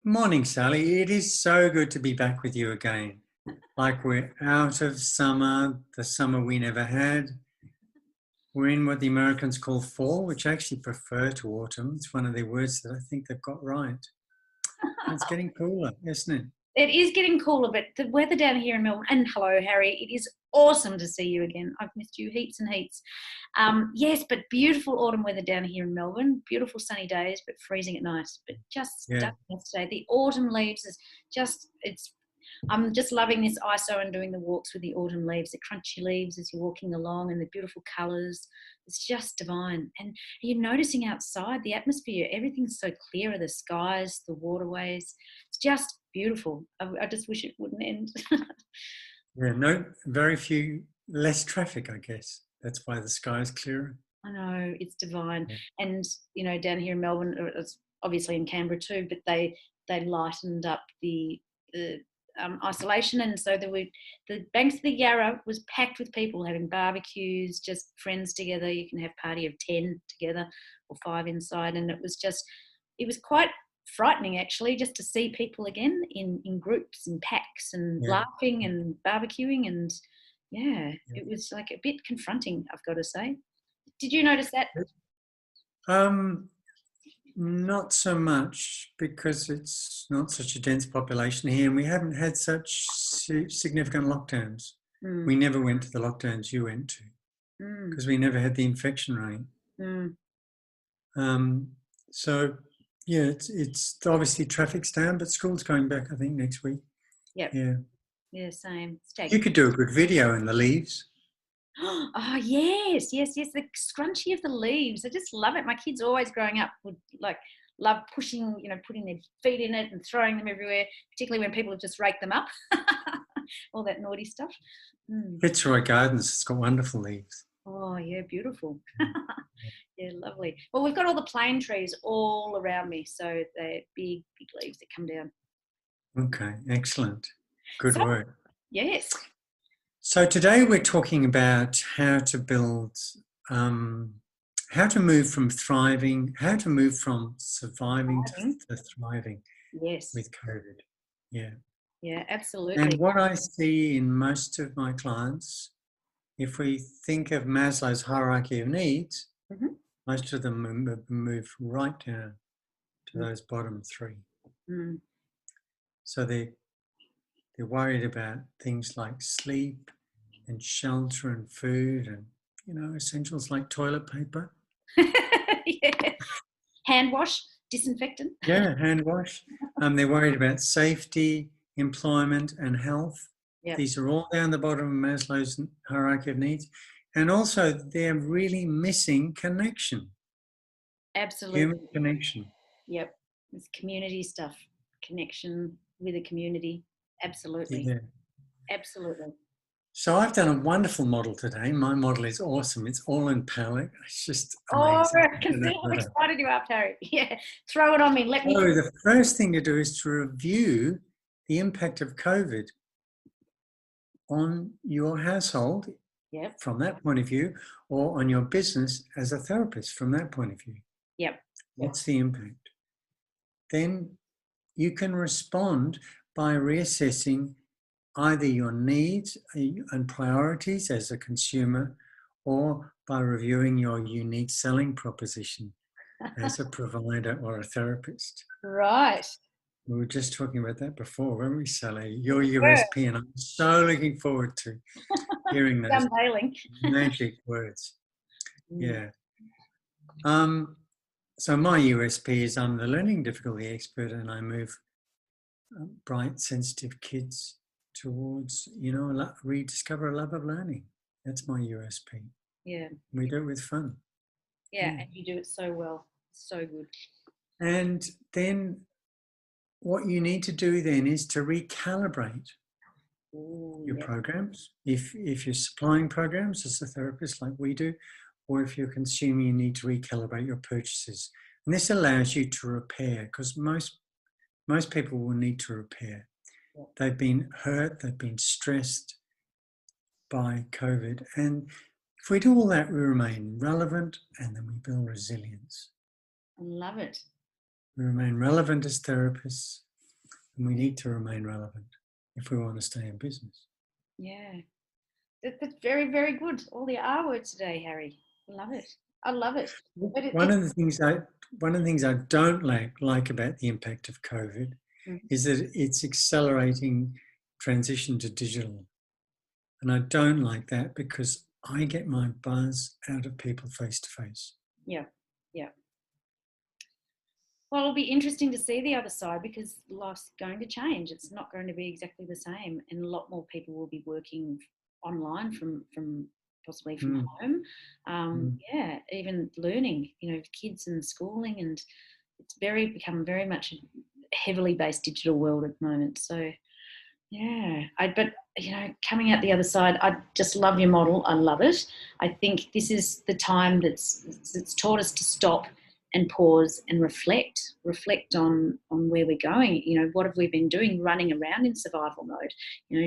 Morning, Sally. It is so good to be back with you again. Like we're out of summer, the summer we never had. We're in what the Americans call fall, which I actually prefer to autumn. It's one of their words that I think they've got right. And it's getting cooler, isn't it? It is getting cooler, but the weather down here in Melbourne, and hello, Harry, it is awesome to see you again. I've missed you heaps and heaps. Yes, but beautiful autumn weather down here in Melbourne. Beautiful sunny days, but freezing at night. But just Yeah. stunning yesterday. The autumn leaves is I'm just loving this ISO and doing the walks with the autumn leaves, the crunchy leaves as you're walking along and the beautiful colours. It's just divine. And you're noticing outside the atmosphere, everything's so clearer, the skies, the waterways. It's just beautiful. I just wish it wouldn't end. Yeah, no, very few, less traffic, I guess. That's why the sky is clearer. I know, it's divine. Yeah. And, down here in Melbourne, it's obviously in Canberra too, but they lightened up the isolation, and so the banks of the Yarra was packed with people having barbecues, just friends together. You can have a party of 10 together or 5 inside, and it was quite frightening actually, just to see people again in groups and packs and laughing and barbecuing, and it was like a bit confronting, I've got to say. Did you notice that? Not so much, because it's not such a dense population here, and we haven't had such significant lockdowns. We never went to the lockdowns you went to, because we never had the infection rate. So yeah, it's obviously traffic's down, but school's going back, I think, next week. Yep. Yeah, same. You could do a good video in the leaves. Oh yes, the scrunchie of the leaves. I just love it. My kids always growing up would love pushing, putting their feet in it and throwing them everywhere, particularly when people have just raked them up. All that naughty stuff. Fitzroy Gardens, it's got wonderful leaves. Oh yeah, beautiful. Yeah, lovely. Well, we've got all the plane trees all around me, so they're big leaves that come down. Okay, excellent. Good work. Yes. So today we're talking about how to build, how to move from surviving to thriving. Yes. With COVID. Yeah. Yeah, absolutely. And what I see in most of my clients, if we think of Maslow's hierarchy of needs, most of them move right down to those bottom 3. So they're worried about things like sleep and shelter and food and, essentials like toilet paper. Yeah. Hand wash, disinfectant. Yeah, hand wash. They're worried about safety, employment and health. Yep. These are all down the bottom of Maslow's hierarchy of needs. And also they're really missing connection. Absolutely. Human connection. Yep. It's community stuff. Connection with a community. Absolutely. Yeah. Absolutely. So I've done a wonderful model today. My model is awesome. It's all in palette. It's just amazing. I can see how excited you are, Harry. Yeah. Throw it on me. Let me. So the first thing to do is to review the impact of COVID on your household from that point of view, or on your business as a therapist from that point of view. Yep. What's the impact? Then you can respond by reassessing either your needs and priorities as a consumer, or by reviewing your unique selling proposition as a provider or a therapist. Right. We were just talking about that before, weren't we, Sally? Your USP, and I'm so looking forward to hearing those magic words. Yeah. So my USP is I'm the learning difficulty expert, and I move bright, sensitive kids towards, rediscover a love of learning. That's my USP. Yeah. We do it with fun. Yeah, and you do it so well. So good. And then what you need to do then is to recalibrate your programs. If you're supplying programs as a therapist like we do, or if you're consuming, you need to recalibrate your purchases. And this allows you to repair, because most people will need to repair. They've been hurt, they've been stressed by COVID. And if we do all that, we remain relevant, and then we build resilience. I love it. We remain relevant as therapists, and we need to remain relevant if we want to stay in business. Yeah. That's very, very good. All the R words today, Harry. I love it. I love it. But One of the things I don't like about the impact of COVID is that it's accelerating transition to digital. And I don't like that because I get my buzz out of people face to face. Yeah, yeah. Well, it'll be interesting to see the other side because life's going to change. It's not going to be exactly the same, and a lot more people will be working online from possibly from home. Yeah, even learning, kids and schooling, and it's become very much a heavily based digital world at the moment. So yeah, but coming out the other side, I just love your model. I love it. I think this is the time that's taught us to stop and pause and reflect on where we're going. What have we been doing, running around in survival mode?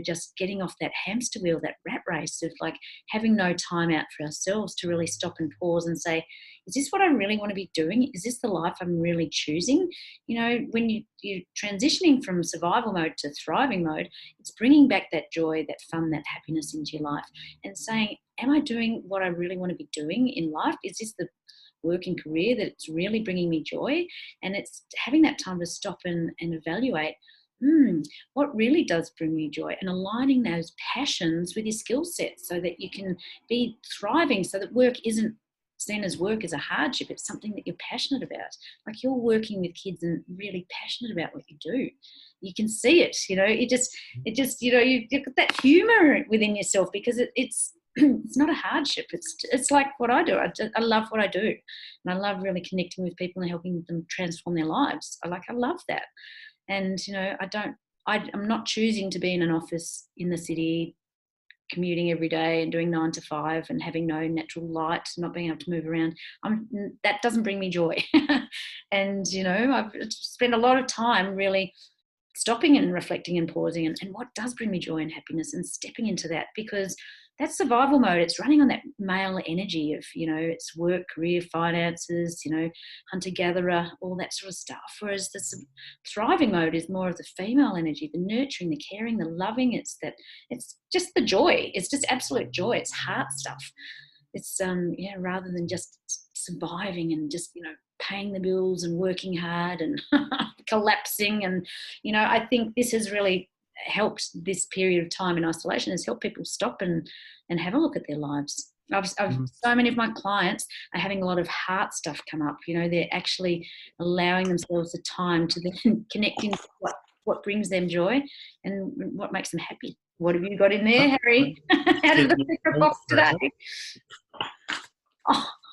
Just getting off that hamster wheel, that rat race of like having no time out for ourselves to really stop and pause and say, is this what I really want to be doing? Is this the life I'm really choosing? When you're transitioning from survival mode to thriving mode, it's bringing back that joy, that fun, that happiness into your life and saying, am I doing what I really want to be doing in life? Is this the working career that's really bringing me joy? And it's having that time to stop and evaluate, what really does bring me joy, and aligning those passions with your skill sets so that you can be thriving, so that work isn't seen as work as a hardship. It's something that you're passionate about. Like you're working with kids and really passionate about what you do. You can see it, you've got that humor within yourself because it's it's not a hardship. It's like what I do. I love what I do, and I love really connecting with people and helping them transform their lives. I love that, and I'm not choosing to be in an office in the city, commuting every day and doing 9 to 5 and having no natural light, not being able to move around. That doesn't bring me joy. And I've spent a lot of time really stopping and reflecting and pausing and what does bring me joy and happiness, and stepping into that, because that's survival mode. It's running on that male energy of, it's work, career, finances, hunter-gatherer, all that sort of stuff. Whereas the thriving mode is more of the female energy, the nurturing, the caring, the loving. It's just the joy. It's just absolute joy. It's heart stuff. It's, rather than just surviving and just, paying the bills and working hard and collapsing. And, I think this has really helped, this period of time in isolation has helped people stop and have a look at their lives. So many of my clients are having a lot of heart stuff come up. They're actually allowing themselves the time to then connect into what brings them joy and what makes them happy. What have you got in there, Harry? How did the secret box today?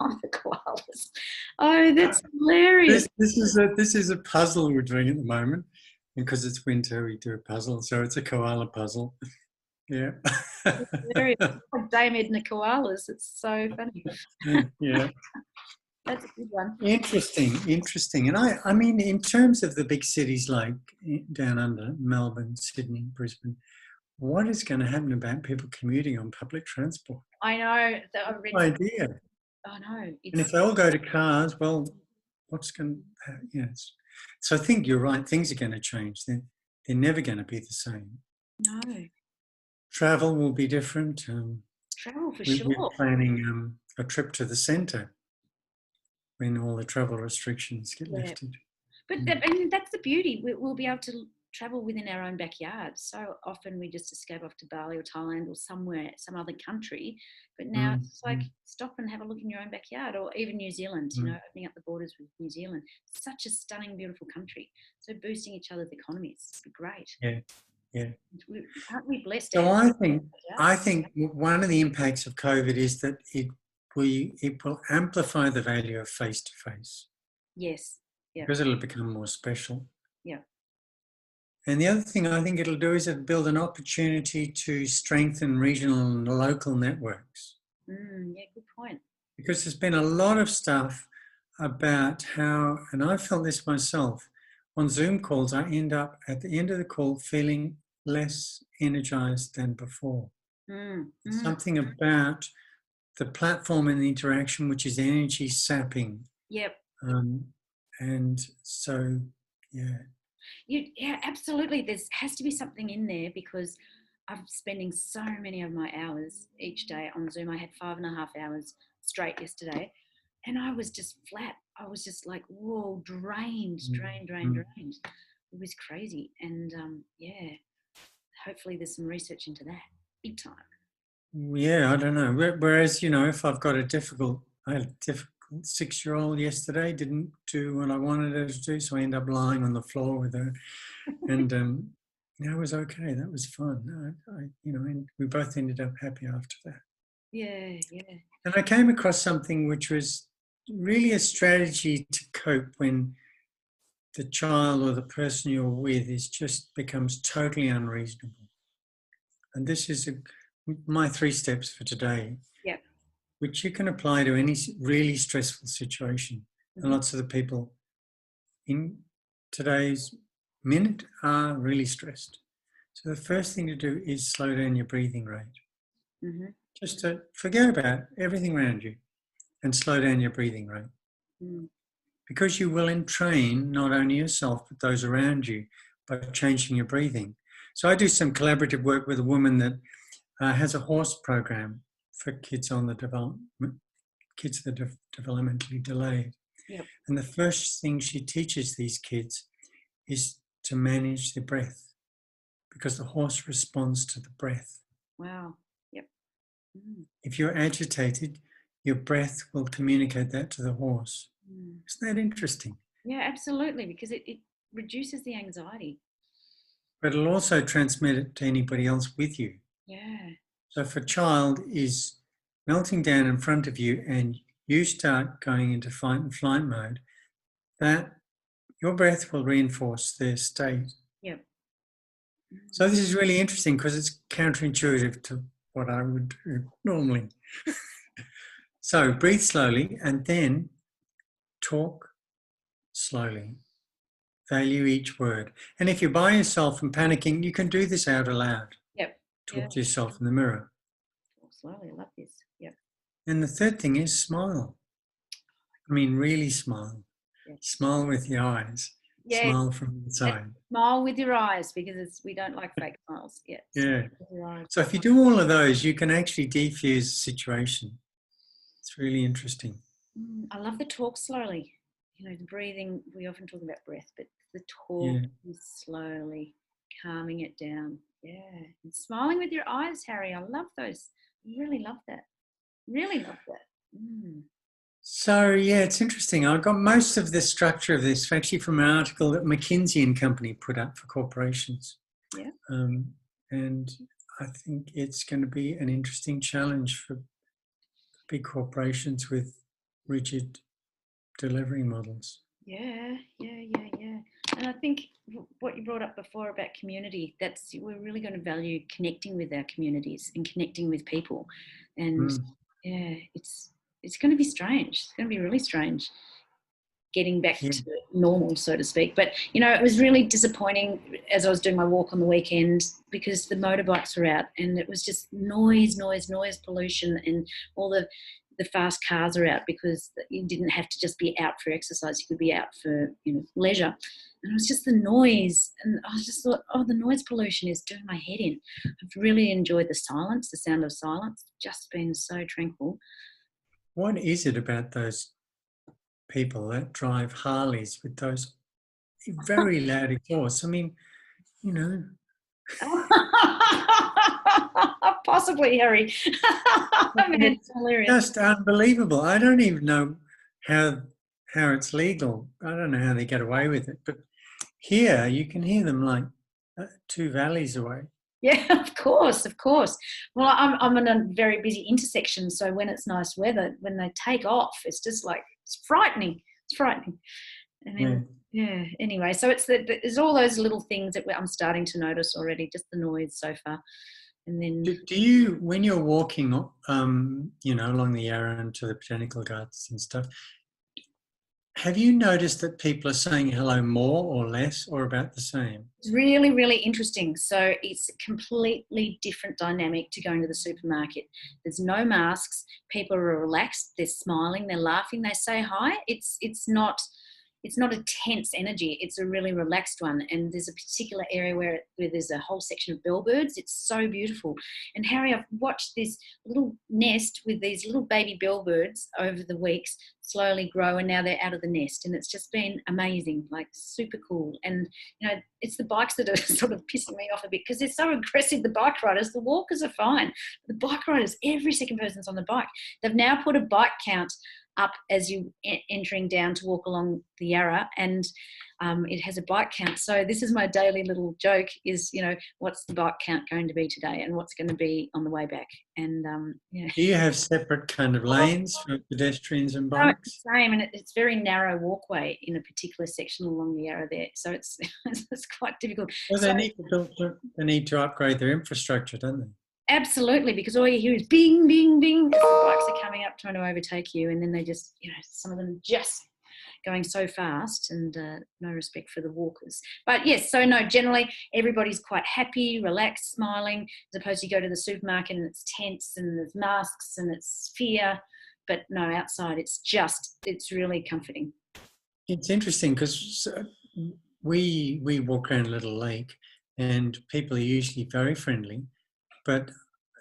Oh, the koalas. Oh, that's hilarious. This is a puzzle we're doing at the moment. Because it's winter, we do a puzzle. So it's a koala puzzle. Yeah. Very like Dame Edna koalas. It's so funny. Yeah. That's a good one. Interesting. And I mean, in terms of the big cities like down under, Melbourne, Sydney, Brisbane, what is going to happen about people commuting on public transport? I know. No idea. I know. And if they all go to cars, well, what's going to happen? Yes. So I think you're right. Things are going to change. They're never going to be the same. No. Travel will be different. Travel for sure. We're planning a trip to the centre when all the travel restrictions get lifted. But that's the beauty. We'll be able to travel within our own backyard. So often we just escape off to Bali or Thailand or somewhere, some other country. But now it's like stop and have a look in your own backyard, or even New Zealand, opening up the borders with New Zealand. Such a stunning, beautiful country. So boosting each other's economies would be great. Yeah. Aren't we blessed? So I think one of the impacts of COVID is that it will amplify the value of face-to-face. Yes. Yeah. Because it'll become more special. Yeah. And the other thing I think it'll do is it'll build an opportunity to strengthen regional and local networks. Yeah, good point. Because there's been a lot of stuff about how, and I felt this myself, on Zoom calls, I end up at the end of the call feeling less energized than before. Something about the platform and the interaction, which is energy sapping. Yep. And so, yeah. Yeah, absolutely. There has to be something in there because I'm spending so many of my hours each day on Zoom. I had 5.5 hours straight yesterday, and I was just flat. I was just like, whoa, drained. It was crazy. And yeah, hopefully there's some research into that. Big time. Yeah, I don't know. Whereas, if I've got I had a difficult 6-year-old yesterday, didn't do what I wanted her to do, so I ended up lying on the floor with her, and it was okay. That was fun. And we both ended up happy after that. Yeah. And I came across something which was really a strategy to cope when the child or the person you're with becomes totally unreasonable. And this is my 3 steps for today. Yep. Which you can apply to any really stressful situation. Mm-hmm. And lots of the people in today's minute are really stressed. So the first thing to do is slow down your breathing rate. Mm-hmm. Just to forget about everything around you and slow down your breathing rate. Mm. Because you will entrain not only yourself, but those around you by changing your breathing. So I do some collaborative work with a woman that has a horse program for kids on the kids that are developmentally delayed. Yep. And the first thing she teaches these kids is to manage their breath, because the horse responds to the breath. Wow. Yep. Mm. If you're agitated, your breath will communicate that to the horse. Mm. Isn't that interesting? Yeah, absolutely, because it reduces the anxiety. But it'll also transmit it to anybody else with you. Yeah. So if a child is melting down in front of you and you start going into fight and flight mode, that your breath will reinforce their state. Yep. So this is really interesting because it's counterintuitive to what I would do normally. So breathe slowly and then talk slowly. Value each word. And if you're by yourself and panicking, you can do this out aloud. Yep. Talk to yourself in the mirror. Talk slowly. I love this. Yep. And the third thing is smile. I mean, really smile. Yeah. Smile with your eyes. Yeah. Smile from inside. Smile with your eyes, because we don't like fake smiles. Yeah. Yeah. So if you do all of those, you can actually defuse a situation. It's really interesting. I love the talk slowly. The breathing, we often talk about breath, but the talk is slowly calming it down. Yeah. And smiling with your eyes, Harry. I love those. I really love that. Really love that. So, yeah, it's interesting. I got most of the structure of this actually from an article that McKinsey and Company put up for corporations. Yeah. And I think it's going to be an interesting challenge for big corporations with rigid delivery models. Yeah. And I think what you brought up before about community, we're really going to value connecting with our communities and connecting with people. And yeah, it's going to be strange. It's going to be really strange getting back to normal, so to speak. But, it was really disappointing as I was doing my walk on the weekend because the motorbikes were out and it was just noise, pollution, and all the fast cars are out because you didn't have to just be out for exercise. You could be out for, leisure. And it was just the noise. And I just thought, the noise pollution is doing my head in. I've really enjoyed the silence, the sound of silence, just been so tranquil. What is it about those people that drive Harleys with those very loud exhausts? I mean, Possibly, Harry. I mean, it's hilarious. Just unbelievable. I don't even know how it's legal. I don't know how they get away with it. But here, you can hear them like 2 valleys away. Yeah, of course. Well, I'm in a very busy intersection, so when it's nice weather, when they take off, it's just like it's frightening. I mean, yeah. Anyway, so there's all those little things that I'm starting to notice already, just the noise so far. And then, do you, when you're walking, along the Yarra to the botanical gardens and stuff, have you noticed that people are saying hello more or less or about the same? It's really, really interesting. So it's a completely different dynamic to going to the supermarket. There's no masks. People are relaxed. They're smiling. They're laughing. They say hi. It's not it's not a tense energy, it's a really relaxed one. And there's a particular area where there's a whole section of bellbirds. It's so beautiful. And Harry, I've watched this little nest with these little baby bellbirds over the weeks slowly grow, and now they're out of the nest, and it's just been amazing, like super cool. And it's the bikes that are sort of pissing me off a bit because they're so aggressive, the bike riders. The walkers are fine, the bike riders, every second person's on the bike. They've now put a bike count up as you entering down to walk along the Yarra, and it has a bike count. So this is my daily little joke is, what's the bike count going to be today and what's going to be on the way back? And Do you have separate kind of lanes for pedestrians and no, bikes? it's the same, and it's very narrow walkway in a particular section along the Yarra there. So it's it's quite difficult. Well, they need to upgrade their infrastructure, don't they? Absolutely, because all you hear is bing, bing, bing as the bikes are coming up trying to overtake you, and then they just, some of them just going so fast, and no respect for the walkers. But yes, so no, generally everybody's quite happy, relaxed, smiling, as opposed to you go to the supermarket and it's tense and there's masks and it's fear. But no, outside it's really comforting. It's interesting because we walk around a little lake and people are usually very friendly. But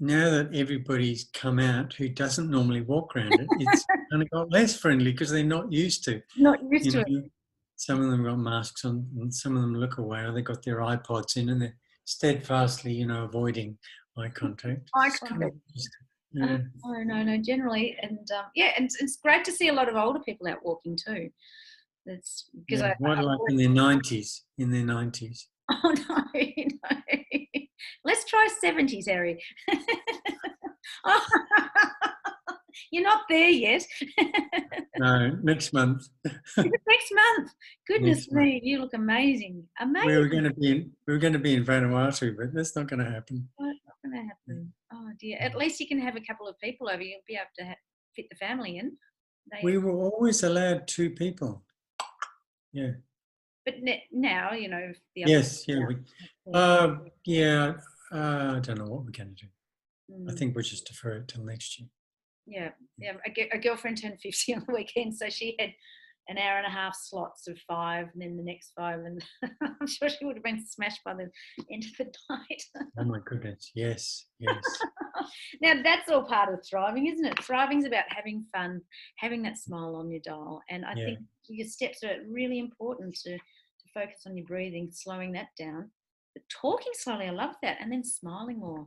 now that everybody's come out who doesn't normally walk around it, it's kind of got less friendly because they're not used to. Not used to it. Some of them got masks on and some of them look away, or they've got their iPods in and they're steadfastly, avoiding eye contact. Eye contact. No, generally. And and it's great to see a lot of older people out walking too. That's because in their 90s. Oh no. Let's try 70s, Harry. You're not there yet. No, next month. Next month. Goodness me, you look amazing. Amazing. We were going to be in Vanuatu, but that's not going to happen. Well, it's not going to happen. Oh dear. At least you can have a couple of people over. You'll be able to fit the family in. We were always allowed 2 people. Yeah. But now, the yes, yeah. I don't know what we're going to do. I think we'll just defer it till next year. Yeah. A girlfriend turned 50 on the weekend, so she had an hour and a half slots of 5, and then the next 5, and I'm sure she would have been smashed by the end of the night. Oh my goodness, yes. Now that's all part of thriving, isn't it? Thriving's about having fun, having that smile on your dial, and I think your steps are really important to focus on your breathing, slowing that down. But talking slowly, I love that, and then smiling more.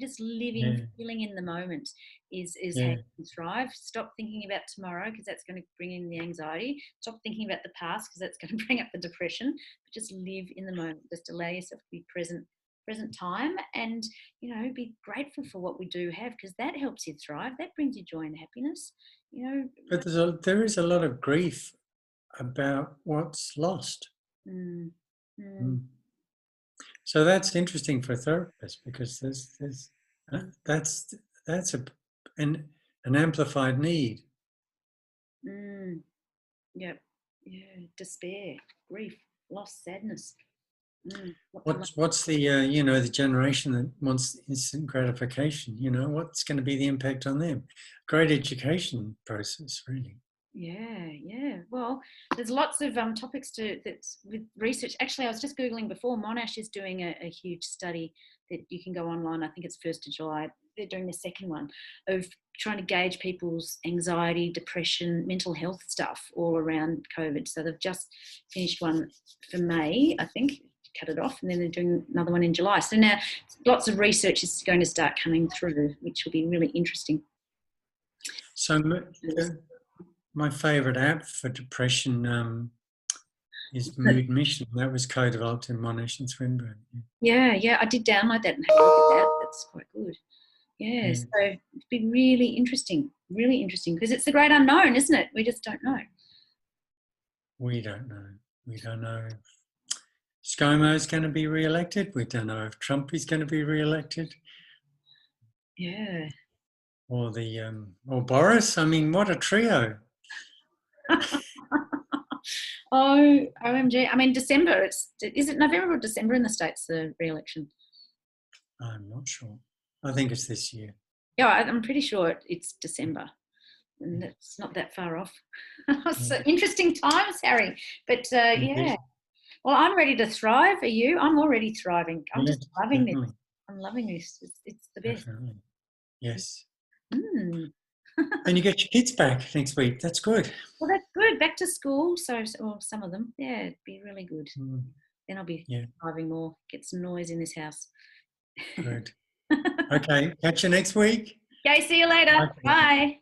Just living, feeling in the moment is how you can thrive. Stop thinking about tomorrow because that's going to bring in the anxiety. Stop thinking about the past because that's going to bring up the depression. But just live in the moment. Just allow yourself to be present time, and be grateful for what we do have, because that helps you thrive. That brings you joy and happiness. But there is a lot of grief about what's lost. So that's interesting for a therapist, because that's an amplified need. Yep. Yeah. Despair, grief, loss, sadness. What's the the generation that wants instant gratification? What's going to be the impact on them? Great education process, really. Yeah. Well, there's lots of topics that's with research. Actually, I was just Googling before. Monash is doing a huge study that you can go online. I think it's 1st of July. They're doing the second one of trying to gauge people's anxiety, depression, mental health stuff all around COVID. So they've just finished one for May, I think, cut it off, and then they're doing another one in July. So now lots of research is going to start coming through, which will be really interesting. So my favourite app for depression is Mood Mission. That was co-developed in Monash and Swinburne. Yeah, I did download that and have a look at that. That's quite good. Yeah, so it's been really interesting, because it's the great unknown, isn't it? We just don't know. We don't know if ScoMo's going to be re-elected. We don't know if Trump is going to be re-elected. Yeah. Or or Boris. I mean, what a trio. Oh, OMG. I mean, December, is it November or December in the States, the re-election? I'm not sure. I think it's this year. Yeah, I'm pretty sure it's December. and it's not that far off. So interesting times, Harry. But yeah. Well, I'm ready to thrive. Are you? I'm already thriving. I'm just loving this. I'm loving this. It's the best. Definitely. Yes. Mm. And you get your kids back next week. That's good. Well, that's good. Back to school. So, or some of them. Yeah, it'd be really good. Then I'll be thriving more. Get some noise in this house. Good. Okay. Catch you next week. Okay. See you later. Bye.